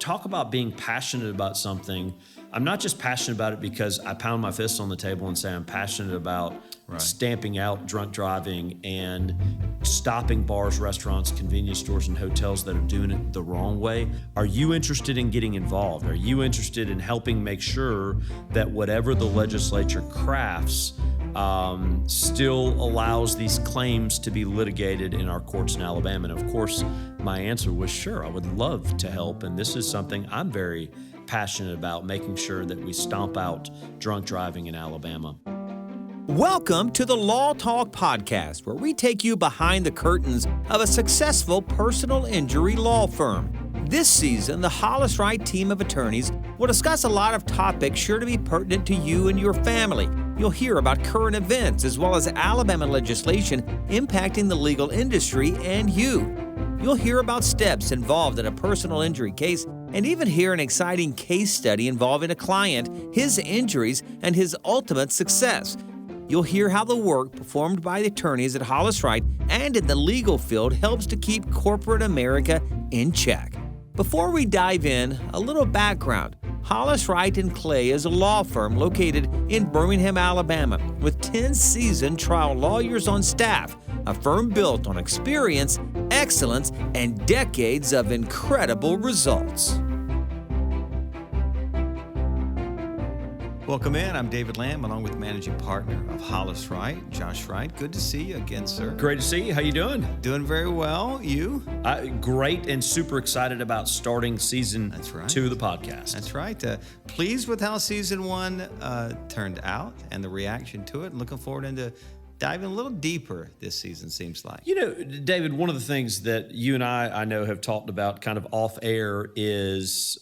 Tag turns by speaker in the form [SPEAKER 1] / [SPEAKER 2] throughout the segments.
[SPEAKER 1] talk about being passionate about something, I'm not just passionate about it because I pound my fist on the table and say I'm passionate about stamping out drunk driving and stopping bars, restaurants, convenience stores, and hotels that are doing it the wrong way. Are you interested in getting involved? Are you interested in helping make sure that whatever the legislature crafts still allows these claims to be litigated in our courts in Alabama? And of course, my answer was sure, I would love to help. And this is something I'm very passionate about, making sure that we stomp out drunk driving in Alabama.
[SPEAKER 2] Welcome to the Law Talk Podcast, where we take you behind the curtains of a successful personal injury law firm. This season, the Hollis Wright team of attorneys will discuss a lot of topics sure to be pertinent to you and your family. You'll hear about current events as well as Alabama legislation impacting the legal industry and you. You'll hear about steps involved in a personal injury case and even hear an exciting case study involving a client, his injuries, and his ultimate success. You'll hear how the work performed by the attorneys at Hollis Wright and in the legal field helps to keep corporate America in check. Before we dive in, a little background. Hollis Wright & Clay is a law firm located in Birmingham, Alabama, with 10 seasoned trial lawyers on staff, a firm built on experience, excellence, and decades of incredible results.
[SPEAKER 3] Welcome in. I'm David Lamb, along with managing partner of Hollis Wright, Josh Wright. Good to see you again, sir.
[SPEAKER 1] Great to see you. How you doing?
[SPEAKER 3] Doing very well. You?
[SPEAKER 1] Great, and super excited about starting season 2 of the podcast.
[SPEAKER 3] That's right. Pleased with how season 1 turned out and the reaction to it. Looking forward into diving a little deeper this season, seems like.
[SPEAKER 1] You know, David, one of the things that you and I know have talked about kind of off air is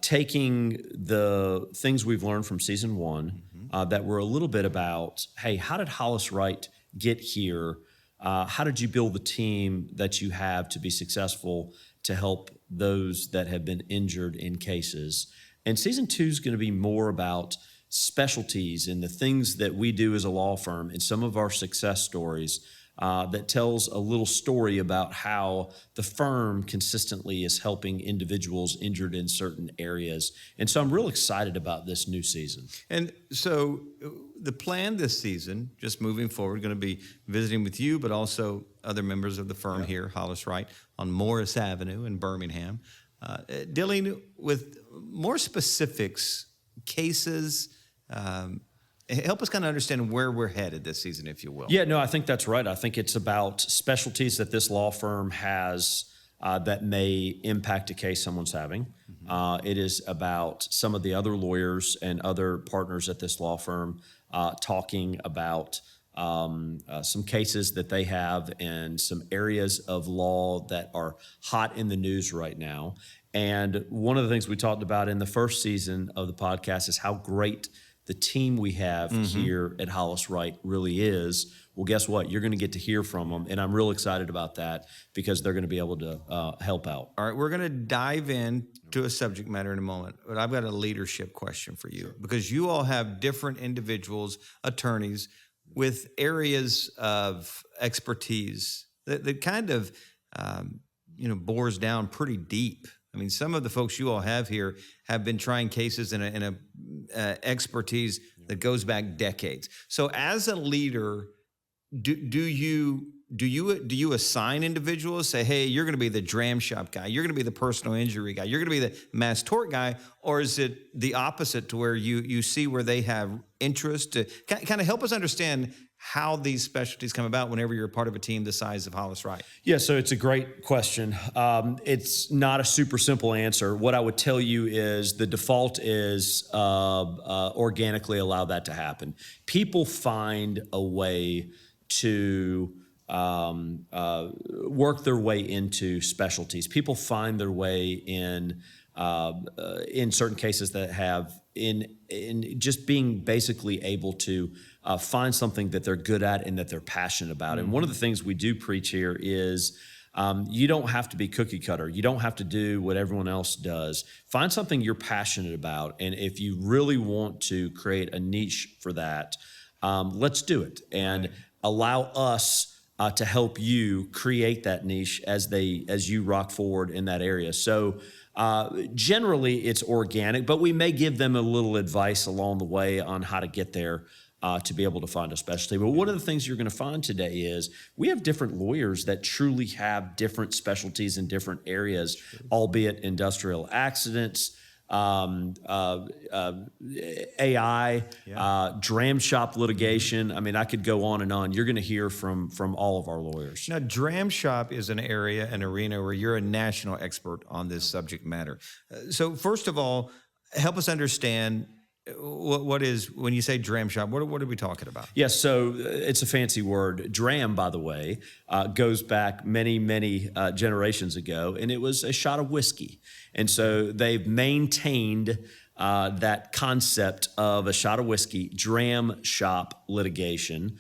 [SPEAKER 1] taking the things we've learned from season 1 that were a little bit about, hey, how did Hollis Wright get here? How did you build the team that you have to be successful to help those that have been injured in cases? And season 2 is going to be more about specialties and the things that we do as a law firm and some of our success stories that tells a little story about how the firm consistently is helping individuals injured in certain areas. And so I'm real excited about this new season.
[SPEAKER 3] And so the plan this season, just moving forward, going to be visiting with you, but also other members of the firm here, Hollis Wright, on Morris Avenue in Birmingham, dealing with more specifics, cases. Help us kind of understand where we're headed this season, if you will.
[SPEAKER 1] Yeah, no, I think that's right. I think it's about specialties that this law firm has that may impact a case someone's having. It is about some of the other lawyers and other partners at this law firm talking about some cases that they have and some areas of law that are hot in the news right now. And one of the things we talked about in the first season of the podcast is how great the team we have here at Hollis Wright really is. Well, guess what? You're going to get to hear from them, and I'm real excited about that because they're going to be able to help out.
[SPEAKER 3] All right, we're going to dive into a subject matter in a moment, but I've got a leadership question for you because you all have different individuals, attorneys, with areas of expertise that kind of bores down pretty deep. I mean, some of the folks you all have here have been trying cases in a expertise that goes back decades. So, as a leader, do you assign individuals? Say, hey, you're going to be the Dram Shop guy. You're going to be the personal injury guy. You're going to be the mass tort guy, or is it the opposite to where you see where they have interest? To kind of help us understand how these specialties come about whenever you're a part of a team the size of Hollis Wright.
[SPEAKER 1] Yeah, so it's a great question. It's not a super simple answer. What I would tell you is the default is organically allow that to happen. People find a way to work their way into specialties. People find their way in certain cases that have in just being basically able to find something that they're good at and that they're passionate about. And one of the things we do preach here is you don't have to be cookie cutter. You don't have to do what everyone else does. Find something you're passionate about. And if you really want to create a niche for that, let's do it and allow us to help you create that niche as you rock forward in that area. So generally it's organic, but we may give them a little advice along the way on how to get there to be able to find a specialty. But one of the things you're going to find today is we have different lawyers that truly have different specialties in different areas, albeit industrial accidents, AI, Dram Shop litigation. I mean, I could go on and on. You're going to hear from all of our lawyers.
[SPEAKER 3] Now, Dram Shop is an arena where you're a national expert on this subject matter. So first of all, help us understand what is, when you say Dram Shop, what are we talking about?
[SPEAKER 1] Yes, so it's a fancy word. Dram, by the way, goes back many generations ago, and it was a shot of whiskey. And so they've maintained that concept of a shot of whiskey, Dram Shop litigation,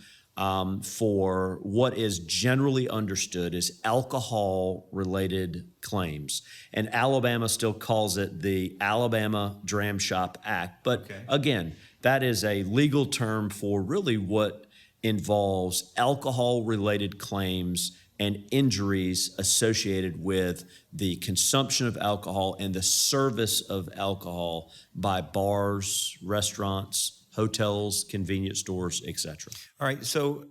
[SPEAKER 1] for what is generally understood as alcohol-related claims. And Alabama still calls it the Alabama Dram Shop Act. But again, that is a legal term for really what involves alcohol-related claims and injuries associated with the consumption of alcohol and the service of alcohol by bars, restaurants, hotels, convenience stores, etc.
[SPEAKER 3] All right. So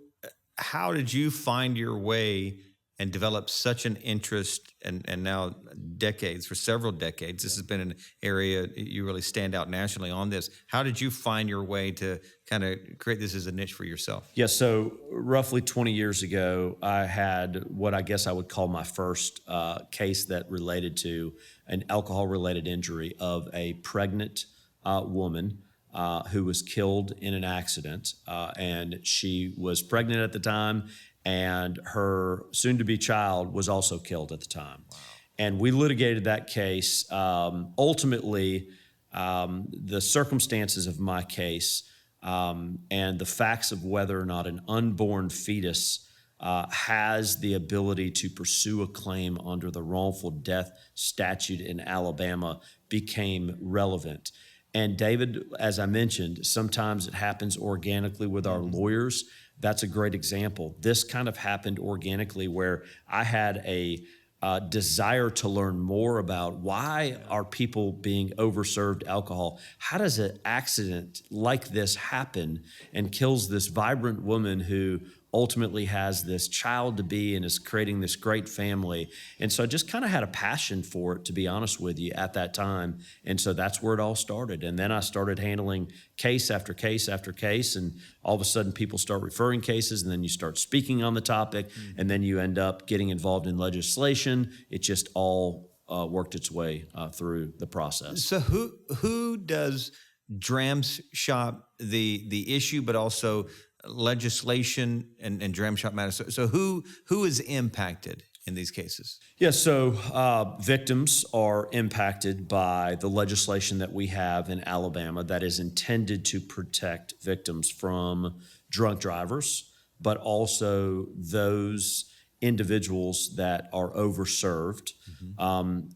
[SPEAKER 3] how did you find your way and develop such an interest and now decades, for several decades, this has been an area you really stand out nationally on this. How did you find your way to kind of create this as a niche for yourself?
[SPEAKER 1] Yeah, so roughly 20 years ago, I had what I guess I would call my first case that related to an alcohol-related injury of a pregnant woman who was killed in an accident, and she was pregnant at the time, and her soon-to-be child was also killed at the time. Wow. And we litigated that case. Ultimately, the circumstances of my case and the facts of whether or not an unborn fetus has the ability to pursue a claim under the wrongful death statute in Alabama became relevant. And David, as I mentioned, sometimes it happens organically with our lawyers. That's a great example. This kind of happened organically where I had a desire to learn more about why are people being overserved alcohol? How does an accident like this happen and kills this vibrant woman who ultimately has this child to be and is creating this great family? And so I just kind of had a passion for it, to be honest with you, at that time. And so that's where it all started. And then I started handling case after case after case, and all of a sudden people start referring cases, and then you start speaking on the topic, and then you end up getting involved in legislation. It just all worked its way through the process.
[SPEAKER 3] So who does Dram Shop the issue, but also legislation and Dram Shop matters? So who is impacted in these cases?
[SPEAKER 1] Yeah, so victims are impacted by the legislation that we have in Alabama that is intended to protect victims from drunk drivers, but also those individuals that are overserved.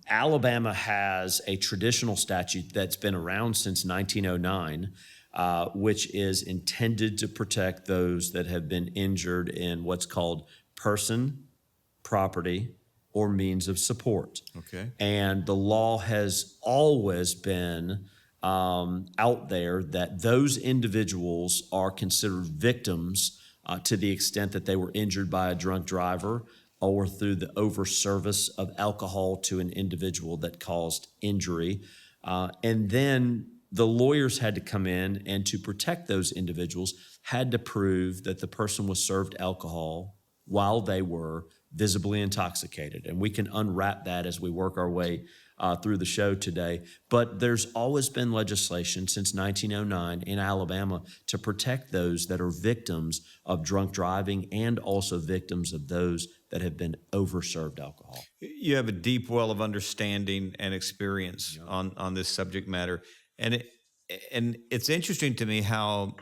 [SPEAKER 1] Alabama has a traditional statute that's been around since 1909, which is intended to protect those that have been injured in what's called person, property, or means of support.
[SPEAKER 3] Okay.
[SPEAKER 1] And the law has always been out there that those individuals are considered victims to the extent that they were injured by a drunk driver or through the overservice of alcohol to an individual that caused injury. And then the lawyers had to come in and to protect those individuals had to prove that the person was served alcohol while they were visibly intoxicated. And we can unwrap that as we work our way through the show today. But there's always been legislation since 1909 in Alabama to protect those that are victims of drunk driving and also victims of those that have been overserved alcohol.
[SPEAKER 3] You have a deep well of understanding and experience on this subject matter. And it's interesting to me how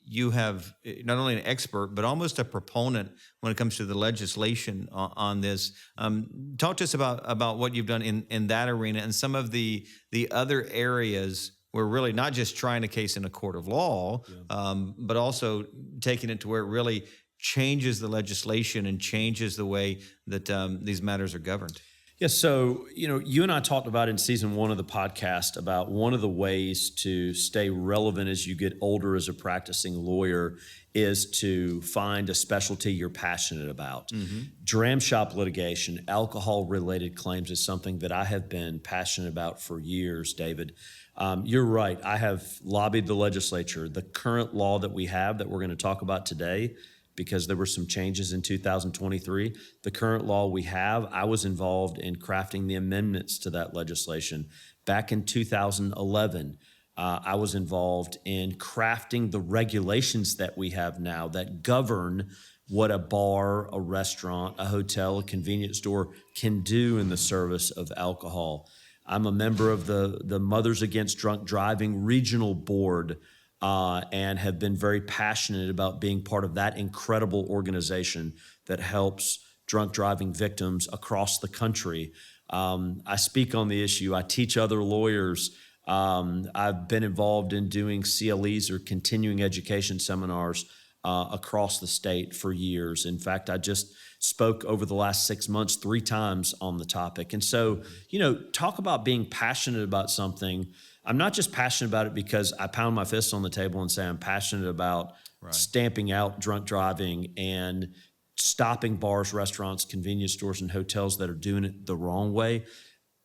[SPEAKER 3] you have not only an expert, but almost a proponent when it comes to the legislation on this. Talk to us about what you've done in that arena and some of the other areas where really not just trying a case in a court of law, but also taking it to where it really changes the legislation and changes the way that these matters are governed?
[SPEAKER 1] Yeah, so, you and I talked about in season 1 of the podcast about one of the ways to stay relevant as you get older as a practicing lawyer is to find a specialty you're passionate about. Dram shop litigation, alcohol-related claims is something that I have been passionate about for years, David. You're right. I have lobbied the legislature. The current law that we have that we're going to talk about today, because there were some changes in 2023. The current law we have, I was involved in crafting the amendments to that legislation. Back in 2011, I was involved in crafting the regulations that we have now that govern what a bar, a restaurant, a hotel, a convenience store can do in the service of alcohol. I'm a member of the Mothers Against Drunk Driving Regional Board, and have been very passionate about being part of that incredible organization that helps drunk driving victims across the country. I speak on the issue. I teach other lawyers. I've been involved in doing CLEs or continuing education seminars across the state for years. In fact, I just spoke over the last 6 months 3 times on the topic. And so, talk about being passionate about something. I'm not just passionate about it because I pound my fists on the table and say I'm passionate about stamping out drunk driving and stopping bars, restaurants, convenience stores, and hotels that are doing it the wrong way.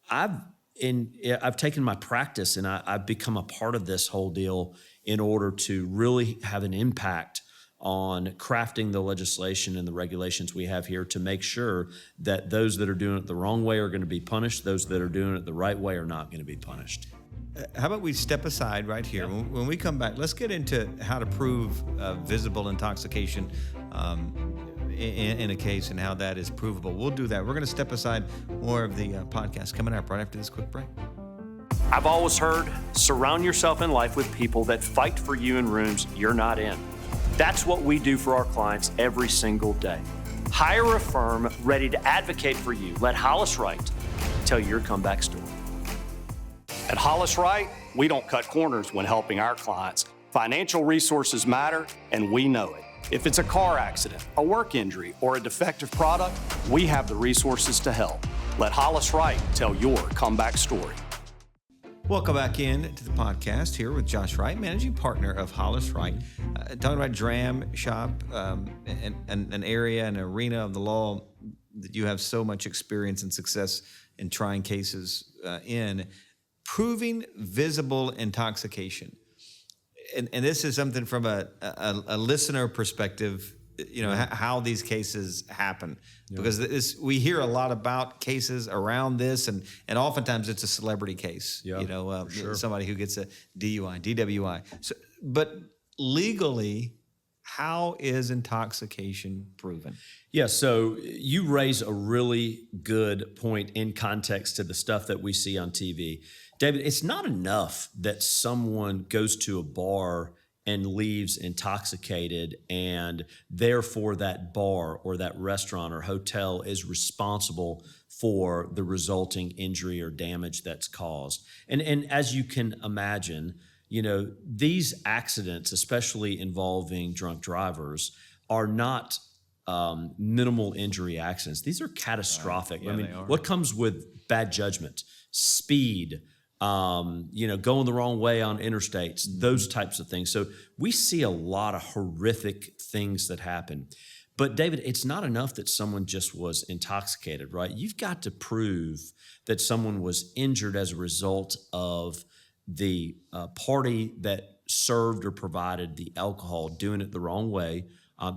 [SPEAKER 1] I've taken my practice and I've become a part of this whole deal in order to really have an impact on crafting the legislation and the regulations we have here to make sure that those that are doing it the wrong way are going to be punished. Those that are doing it the right way are not going to be punished.
[SPEAKER 3] How about we step aside right here? When we come back, let's get into how to prove visible intoxication in a case and how that is provable. We'll do that. We're going to step aside. More of the podcast coming up right after this quick break.
[SPEAKER 1] I've always heard, surround yourself in life with people that fight for you in rooms you're not in. That's what we do for our clients every single day. Hire a firm ready to advocate for you. Let Hollis Wright tell your comeback story. At Hollis Wright, we don't cut corners when helping our clients. Financial resources matter, and we know it. If it's a car accident, a work injury, or a defective product, we have the resources to help. Let Hollis Wright tell your comeback story.
[SPEAKER 3] Welcome back in to the podcast here with Josh Wright, managing partner of Hollis Wright. Talking about Dram Shop, an area, an arena of the law that you have so much experience and success in trying cases in. Proving visible intoxication. And this is something from a listener perspective, how these cases happen. Yeah. Because we hear a lot about cases around this, and oftentimes it's a celebrity case, sure. Somebody who gets a DUI, DWI. So, but legally, how is intoxication proven?
[SPEAKER 1] Yeah, so you raise a really good point in context to the stuff that we see on TV. David, it's not enough that someone goes to a bar and leaves intoxicated, and therefore that bar or that restaurant or hotel is responsible for the resulting injury or damage that's caused. And as you can imagine, these accidents, especially involving drunk drivers, are not minimal injury accidents. These are catastrophic.
[SPEAKER 3] Yeah,
[SPEAKER 1] what comes with bad judgment, speed, going the wrong way on interstates, those types of things. So we see a lot of horrific things that happen. But David, it's not enough that someone just was intoxicated, right? You've got to prove that someone was injured as a result of the party that served or provided the alcohol doing it the wrong way,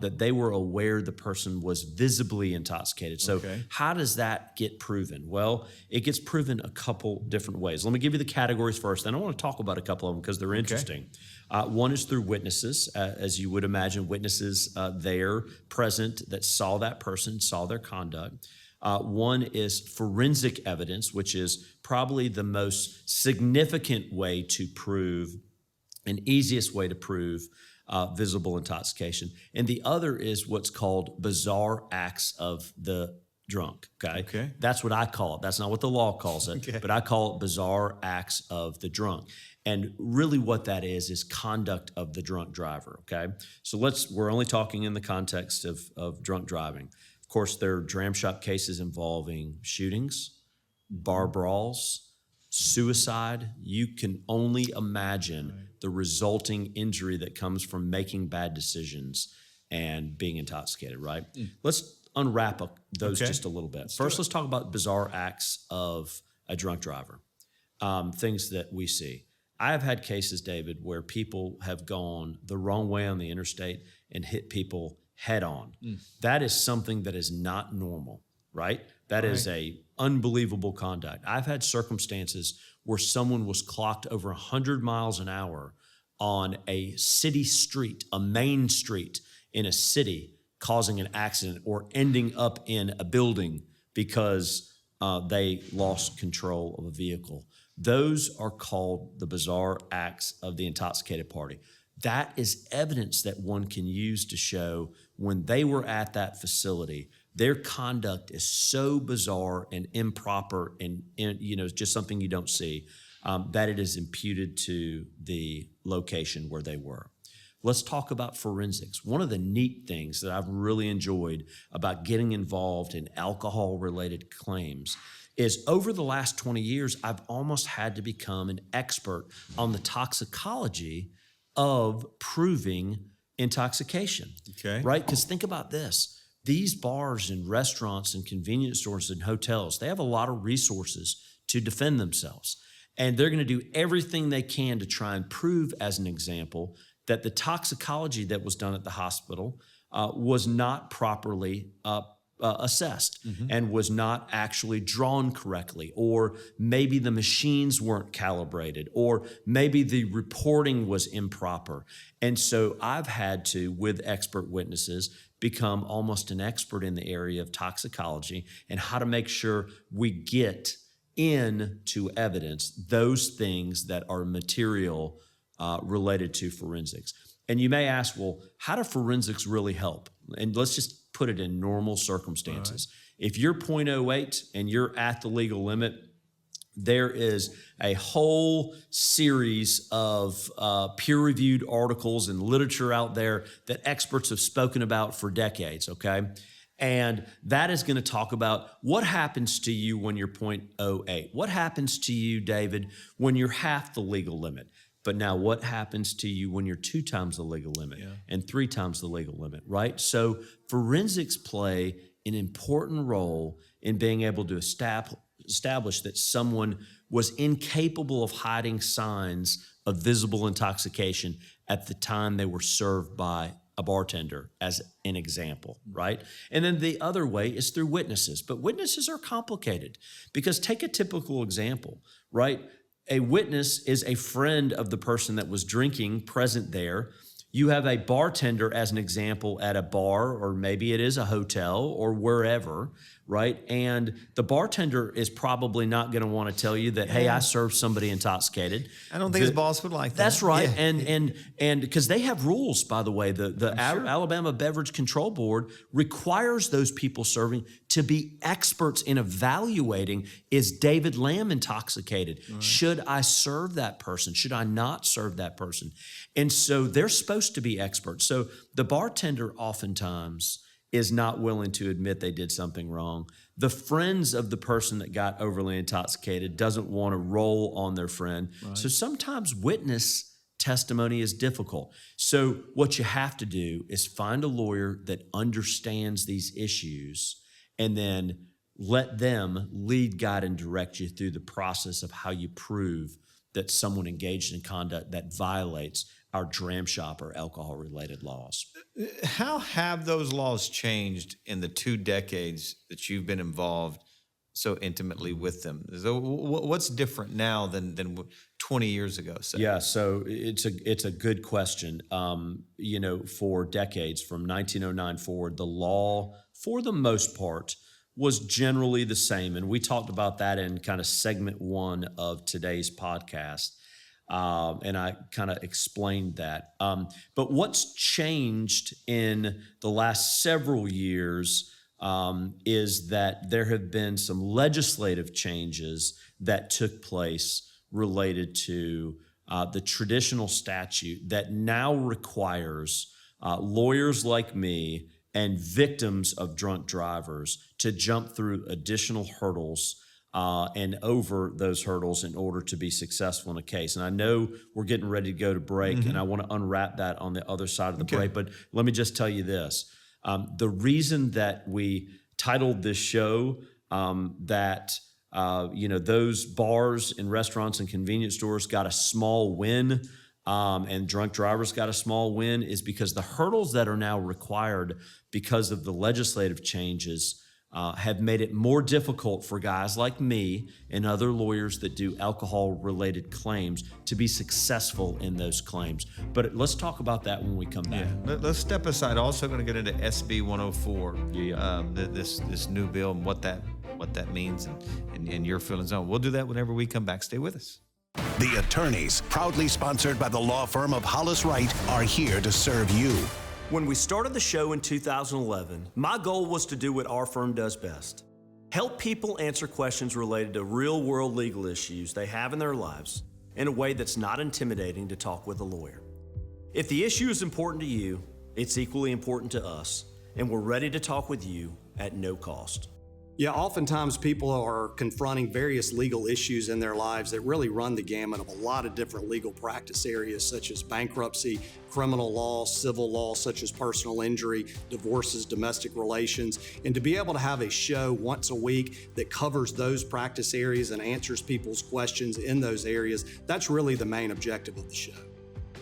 [SPEAKER 1] that they were aware the person was visibly intoxicated. So how does that get proven? Well, it gets proven a couple different ways. Let me give you the categories first, and I want to talk about a couple of them because they're interesting. One is through witnesses, as you would imagine, witnesses there present that saw that person, saw their conduct. One is forensic evidence, which is probably the most significant way to prove, and easiest way to prove visible intoxication. And the other is what's called bizarre acts of the drunk, okay?
[SPEAKER 3] Okay.
[SPEAKER 1] That's what I call it. That's not what the law calls it,
[SPEAKER 3] Okay.
[SPEAKER 1] but I call it bizarre acts of the drunk. And really what that is conduct of the drunk driver, okay? So we're only talking in the context of drunk driving. Of course, there are dram shop cases involving shootings, bar brawls, suicide. You can only imagine the resulting injury that comes from making bad decisions and being intoxicated, right? Let's unwrap those just a little bit. First, let's talk about bizarre acts of a drunk driver, things that we see. I have had cases, David, where people have gone the wrong way on the interstate and hit people head on. That is something that is not normal, right? That is a unbelievable conduct. I've had circumstances where someone was clocked over 100 miles an hour on a city street, a main street in a city, causing an accident or ending up in a building because they lost control of a vehicle. Those are called the bizarre acts of the intoxicated party. That is evidence that one can use to show when they were at that facility, their conduct is so bizarre and improper and just something you don't see, that it is imputed to the location where they were. Let's talk about forensics. One of the neat things that I've really enjoyed about getting involved in alcohol-related claims is over the last 20 years, I've almost had to become an expert on the toxicology of proving intoxication, right? Because think about this. These bars and restaurants and convenience stores and hotels, they have a lot of resources to defend themselves. And they're going to do everything they can to try and prove, as an example, that the toxicology that was done at the hospital was not properly assessed and was not actually drawn correctly, or maybe the machines weren't calibrated, or maybe the reporting was improper. And so I've had to, with expert witnesses, become almost an expert in the area of toxicology and how to make sure we get into evidence those things that are material related to forensics. And you may ask, well, how do forensics really help? And let's just put it in normal circumstances. If you're 0.08 and you're at the legal limit, there is a whole series of peer-reviewed articles and literature out there that experts have spoken about for decades, okay? And that is going to talk about what happens to you when you're 0.08. What happens to you, David, when you're half the legal limit? But now what happens to you when you're 2 times the legal limit and 3 times the legal limit, right? So forensics play an important role in being able to establish that someone was incapable of hiding signs of visible intoxication at the time they were served by a bartender, as an example, right? And then the other way is through witnesses. But witnesses are complicated because take a typical example, right? A witness is a friend of the person that was drinking present there. You have a bartender as an example at a bar, or maybe it is a hotel or wherever, right? And the bartender is probably not going to want to tell you that, hey, I served somebody intoxicated.
[SPEAKER 3] I don't think his boss would like that.
[SPEAKER 1] That's right. Yeah. And because they have rules, by the way, the Alabama Beverage Control Board requires those people serving to be experts in evaluating, is David Lamb intoxicated? Right. Should I serve that person? Should I not serve that person? And so they're supposed to be experts. So the bartender oftentimes is not willing to admit they did something wrong. The friends of the person that got overly intoxicated doesn't want to roll on their friend. Right. So sometimes witness testimony is difficult. So what you have to do is find a lawyer that understands these issues and then let them lead, guide, and direct you through the process of how you prove that someone engaged in conduct that violates our dram shop or alcohol-related laws.
[SPEAKER 3] How have those laws changed in the 2 decades that you've been involved so intimately with them? So what's different now than 20 years ago, say?
[SPEAKER 1] Yeah, so it's a good question. For decades, from 1909 forward, the law, for the most part, was generally the same. And we talked about that in kind of segment 1 of today's podcast. And I kind of explained that. But what's changed in the last several years is that there have been some legislative changes that took place related to the traditional statute that now requires lawyers like me and victims of drunk drivers to jump through additional hurdles and over those hurdles in order to be successful in a case. And I know we're getting ready to go to break, and I want to unwrap that on the other side of the break. But let me just tell you this. The reason that we titled this show those bars and restaurants and convenience stores got a small win and drunk drivers got a small win is because the hurdles that are now required because of the legislative changes have made it more difficult for guys like me and other lawyers that do alcohol-related claims to be successful in those claims. But let's talk about that when we come back.
[SPEAKER 3] Yeah. Let's step aside. Also going to get into SB 104, this new bill and what that means and your feelings on it. We'll do that whenever we come back. Stay with us.
[SPEAKER 4] The attorneys, proudly sponsored by the law firm of Wright, are here to serve you.
[SPEAKER 5] When we started the show in 2011, my goal was to do what our firm does best. Help people answer questions related to real-world legal issues they have in their lives in a way that's not intimidating to talk with a lawyer. If the issue is important to you, it's equally important to us, and we're ready to talk with you at no cost.
[SPEAKER 6] Yeah, oftentimes people are confronting various legal issues in their lives that really run the gamut of a lot of different legal practice areas such as bankruptcy, criminal law, civil law such as personal injury, divorces, domestic relations. And to be able to have a show once a week that covers those practice areas and answers people's questions in those areas, that's really the main objective of the show.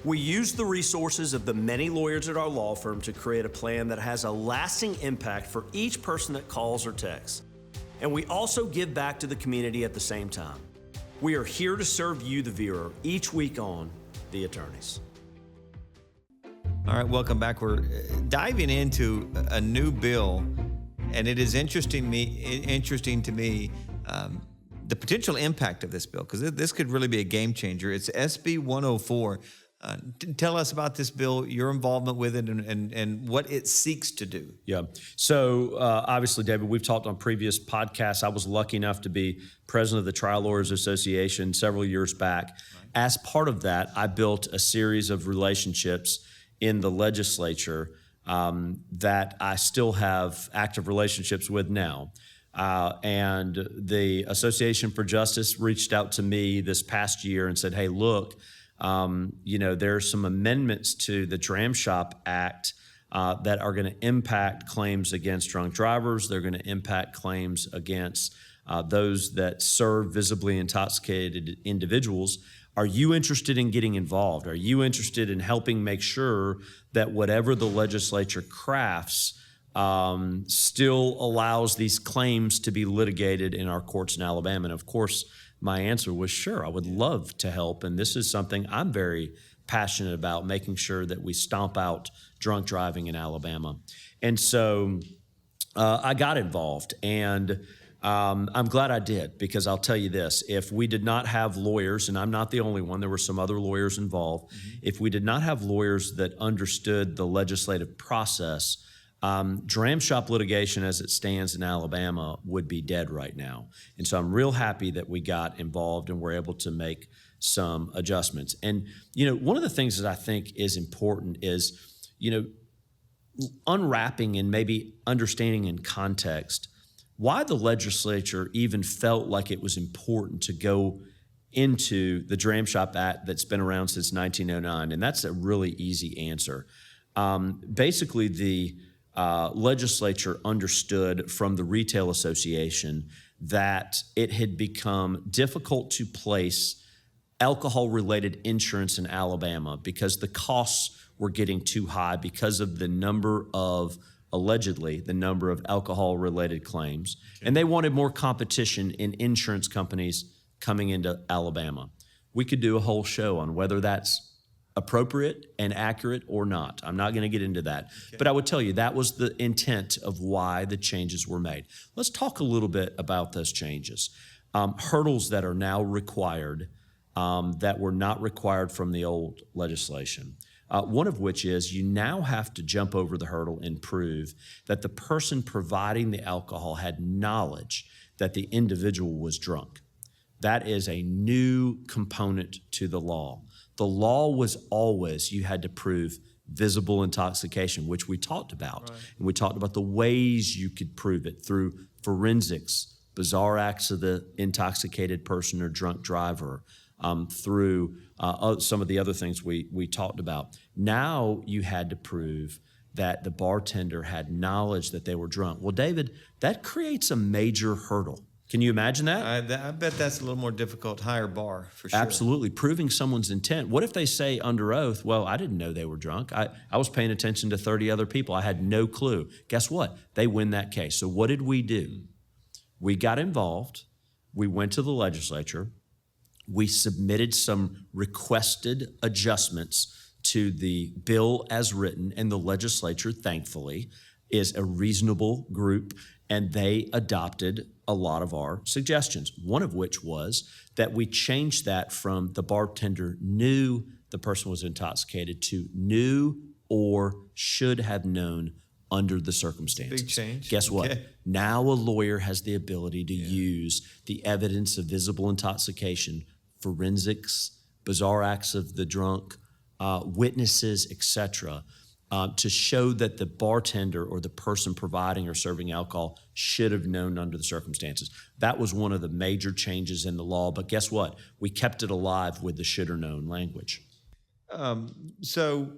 [SPEAKER 5] We use the resources of the many lawyers at our law firm to create a plan that has a lasting impact for each person that calls or texts. And we also give back to the community at the same time. We are here to serve you, the viewer, each week on The Attorneys.
[SPEAKER 3] All right, welcome back. We're diving into a new bill, and it is interesting to me the potential impact of this bill, because this could really be a game changer. It's SB 104. Tell us about this bill, your involvement with it, and what it seeks to do.
[SPEAKER 1] Yeah. So obviously, David, we've talked on previous podcasts. I was lucky enough to be president of the Trial Lawyers Association several years back. Right. As part of that, I built a series of relationships in the legislature that I still have active relationships with now. And the Association for Justice reached out to me this past year and said, hey, look, there's some amendments to the Dram Shop Act that are going to impact claims against drunk drivers. They're going to impact claims against those that serve visibly intoxicated individuals. Are you interested in getting involved? Are you interested in helping make sure that whatever the legislature crafts still allows these claims to be litigated in our courts in Alabama? And of course, my answer was sure, I would love to help. And this is something I'm very passionate about, making sure that we stomp out drunk driving in Alabama. And so I got involved, and I'm glad I did, because I'll tell you this, if we did not have lawyers, and I'm not the only one, there were some other lawyers involved, if we did not have lawyers that understood the legislative process, Dram Shop litigation as it stands in Alabama would be dead right now. And so I'm real happy that we got involved and were able to make some adjustments. And, one of the things that I think is important is, unwrapping and maybe understanding in context why the legislature even felt like it was important to go into the Dram Shop Act that's been around since 1909. And that's a really easy answer. Basically, the legislature understood from the Retail Association that it had become difficult to place alcohol-related insurance in Alabama because the costs were getting too high because of the number of alcohol-related claims. And they wanted more competition in insurance companies coming into Alabama. We could do a whole show on whether that's appropriate and accurate or not. I'm not going to get into that. But I would tell you that was the intent of why the changes were made. Let's talk a little bit about those changes. Hurdles that are now required that were not required from the old legislation. One of which is you now have to jump over the hurdle and prove that the person providing the alcohol had knowledge that the individual was drunk. That is a new component to the law. The law was always you had to prove visible intoxication, which we talked about. Right. And we talked about the ways you could prove it through forensics, bizarre acts of the intoxicated person or drunk driver, through some of the other things we talked about. Now you had to prove that the bartender had knowledge that they were drunk. Well, David, that creates a major hurdle. Can you imagine that?
[SPEAKER 3] I bet that's a little more difficult, higher bar for sure.
[SPEAKER 1] Absolutely. Proving someone's intent. What if they say under oath, well, I didn't know they were drunk. I was paying attention to 30 other people. I had no clue. Guess what? They win that case. So what did we do? We got involved. We went to the legislature. We submitted some requested adjustments to the bill as written, and the legislature, thankfully, is a reasonable group, and they adopted a lot of our suggestions, one of which was that we changed that from the bartender knew the person was intoxicated to knew or should have known under the circumstances.
[SPEAKER 3] Big change.
[SPEAKER 1] Guess what? Now a lawyer has the ability to use the evidence of visible intoxication, forensics, bizarre acts of the drunk, witnesses, etc., to show that the bartender or the person providing or serving alcohol should have known under the circumstances. That was one of the major changes in the law, but guess what? We kept it alive with the should have known language.
[SPEAKER 3] So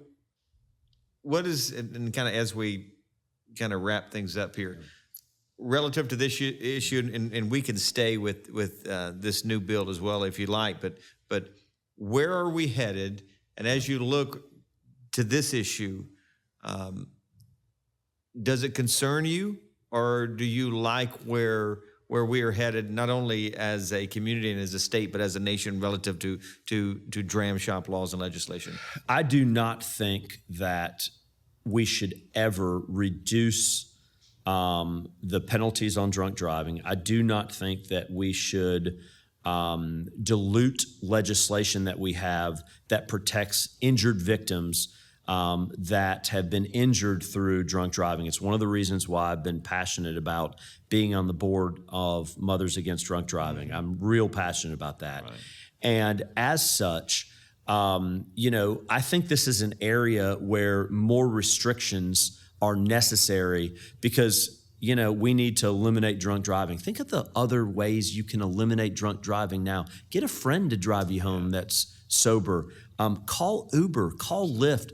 [SPEAKER 3] what is, and kind of as we kind of wrap things up here, relative to this issue, and we can stay with this new bill as well if you like, but where are we headed? And as you look to this issue, does it concern you, or do you like where we are headed, not only as a community and as a state, but as a nation relative to Dram Shop laws and legislation?
[SPEAKER 1] I do not think that we should ever reduce the penalties on drunk driving. I do not think that we should dilute legislation that we have that protects injured victims that have been injured through drunk driving. It's one of the reasons why I've been passionate about being on the board of Mothers Against Drunk Driving. Mm-hmm. I'm real passionate about that. Right. And as such, I think this is an area where more restrictions are necessary because we need to eliminate drunk driving. Think of the other ways you can eliminate drunk driving now. Get a friend to drive you home that's sober. Call Uber, call Lyft,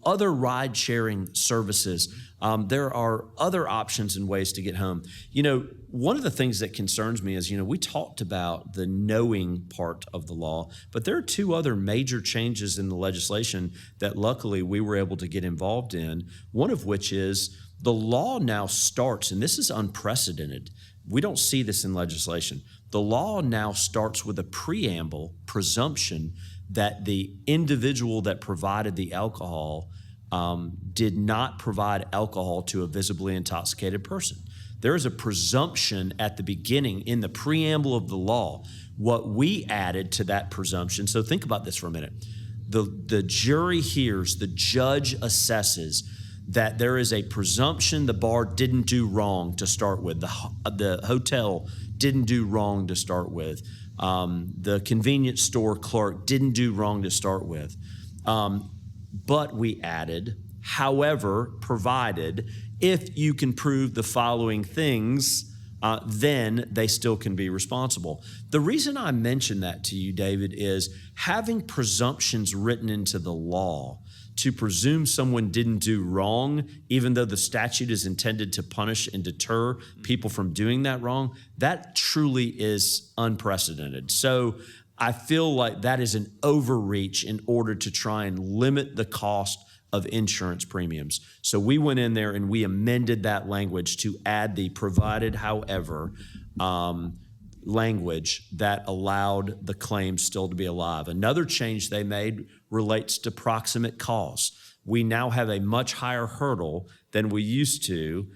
[SPEAKER 1] other ride-sharing services. There are other options and ways to get home. One of the things that concerns me is, we talked about the knowing part of the law, but there are two other major changes in the legislation that luckily we were able to get involved in, one of which is the law now starts, and this is unprecedented. We don't see this in legislation. The law now starts with a presumption that the individual that provided the alcohol did not provide alcohol to a visibly intoxicated person. There is a presumption at the beginning in the preamble of the law. What we added to that presumption, so think about this for a minute. The jury hears, the judge assesses that there is a presumption the bar didn't do wrong to start with, the hotel didn't do wrong to start with, the convenience store clerk didn't do wrong to start with. But we added, however, provided if you can prove the following things, then they still can be responsible. The reason I mention that to you, David, is having presumptions written into the law to presume someone didn't do wrong, even though the statute is intended to punish and deter people from doing that wrong, that truly is unprecedented. So I feel like that is an overreach in order to try and limit the cost of insurance premiums. So we went in there and we amended that language to add the provided however language that allowed the claim still to be alive. Another change they made relates to proximate cause. We now have a much higher hurdle than we used to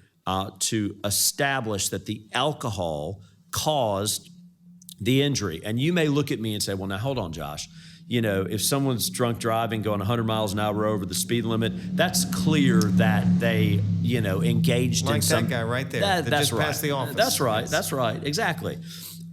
[SPEAKER 1] establish that the alcohol caused the injury. And you may look at me and say, well, now hold on, Josh. You know, if someone's drunk driving, going 100 miles an hour over the speed limit, that's clear that they, you know, engaged
[SPEAKER 3] Like
[SPEAKER 1] in some.
[SPEAKER 3] that guy right there that
[SPEAKER 1] that's
[SPEAKER 3] just
[SPEAKER 1] right.
[SPEAKER 3] passed the office.
[SPEAKER 1] That's right. That's right. Exactly.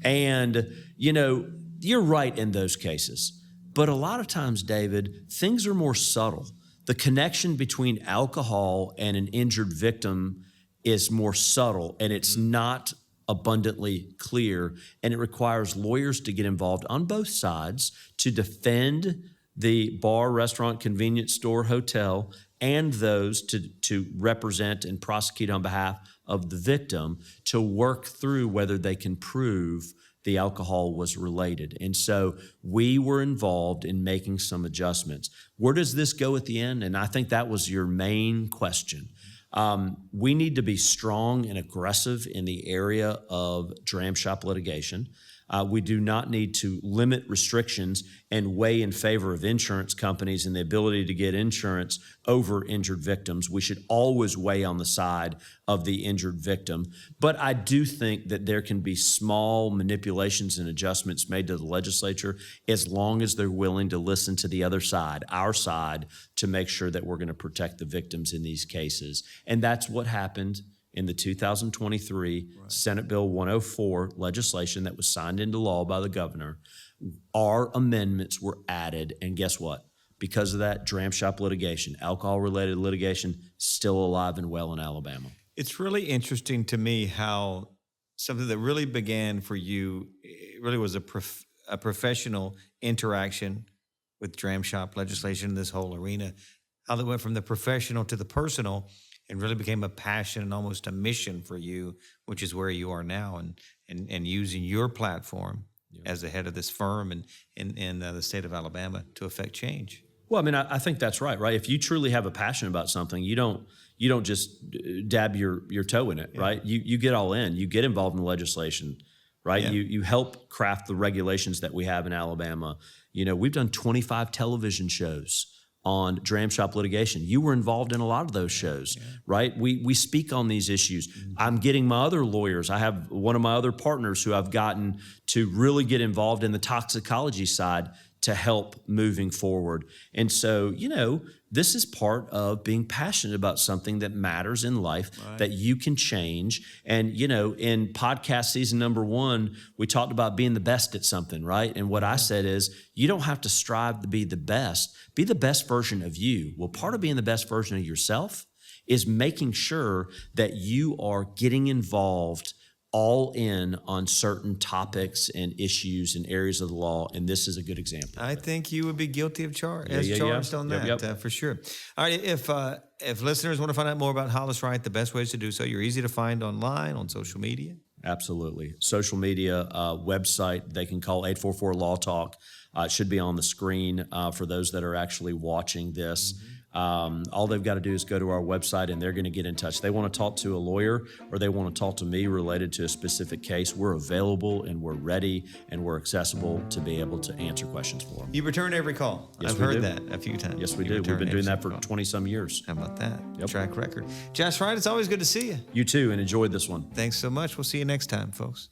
[SPEAKER 1] And, you know, you're right in those cases. But a lot of times, David, things are more subtle. The connection between alcohol and an injured victim is more subtle, and it's not abundantly clear, and it requires lawyers to get involved on both sides to defend the bar, restaurant, convenience store, hotel, and those to represent and prosecute on behalf of the victim to work through whether they can prove the alcohol was related. And so we were involved in making some adjustments. Where does this go at the end? And I think that was your main question. We need to be strong and aggressive in the area of dram shop litigation. We do not need to limit restrictions and weigh in favor of insurance companies and the ability to get insurance over injured victims. We should always weigh on the side of the injured victim. But I do think that there can be small manipulations and adjustments made to the legislature as long as they're willing to listen to the other side, our side, to make sure that we're going to protect the victims in these cases. And that's what happened in the 2023 Senate Bill 104 legislation that was signed into law by the governor. Our amendments were added, and guess what? Because of that, dram shop litigation, alcohol-related litigation, still alive and well in Alabama.
[SPEAKER 3] It's really interesting to me how something that really began for you, it really was a professional interaction with dram shop legislation, this whole arena, how that went from the professional to the personal, and really became a passion and almost a mission for you, which is where you are now, and using your platform as the head of this firm and in the state of Alabama to affect change.
[SPEAKER 1] Well, I mean, I think that's right? If you truly have a passion about something, you don't just dab your toe in it, right? You get all in. You get involved in the legislation, right? You help craft the regulations that we have in Alabama. You know, we've done 25 television shows on dram shop litigation. You were involved in a lot of those shows, right? We speak on these issues. I'm getting my other lawyers. I have one of my other partners who I've gotten to really get involved in the toxicology side to help moving forward. And so, you know, this is part of being passionate about something that matters in life that you can change. And, you know, in podcast season number 1, we talked about being the best at something, right? And what I said is, you don't have to strive to be the best version of you. Well, part of being the best version of yourself is making sure that you are getting involved all in on certain topics and issues and areas of the law, and this is a good example.
[SPEAKER 3] I think you would be guilty of charged on that for sure. All right, if listeners want to find out more about Hollis Wright, the best ways to do so, you're easy to find online, on social media.
[SPEAKER 1] Absolutely. Social media, website, they can call 844-LAW-TALK. It should be on the screen for those that are actually watching this. All they've got to do is go to our website and they're going to get in touch. They want to talk to a lawyer or they want to talk to me related to a specific case. We're available and we're ready and we're accessible to be able to answer questions for them.
[SPEAKER 3] You return every call.
[SPEAKER 1] Yes,
[SPEAKER 3] I've
[SPEAKER 1] we
[SPEAKER 3] heard
[SPEAKER 1] do.
[SPEAKER 3] that a few times.
[SPEAKER 1] Yes, we
[SPEAKER 3] You
[SPEAKER 1] do.
[SPEAKER 3] return
[SPEAKER 1] We've been doing
[SPEAKER 3] every
[SPEAKER 1] that for
[SPEAKER 3] call.
[SPEAKER 1] 20-some years.
[SPEAKER 3] How about that?
[SPEAKER 1] Yep.
[SPEAKER 3] Track record. Josh Wright, it's always good to see you.
[SPEAKER 1] You too, and enjoyed this one.
[SPEAKER 3] Thanks so much. We'll see you next time, folks.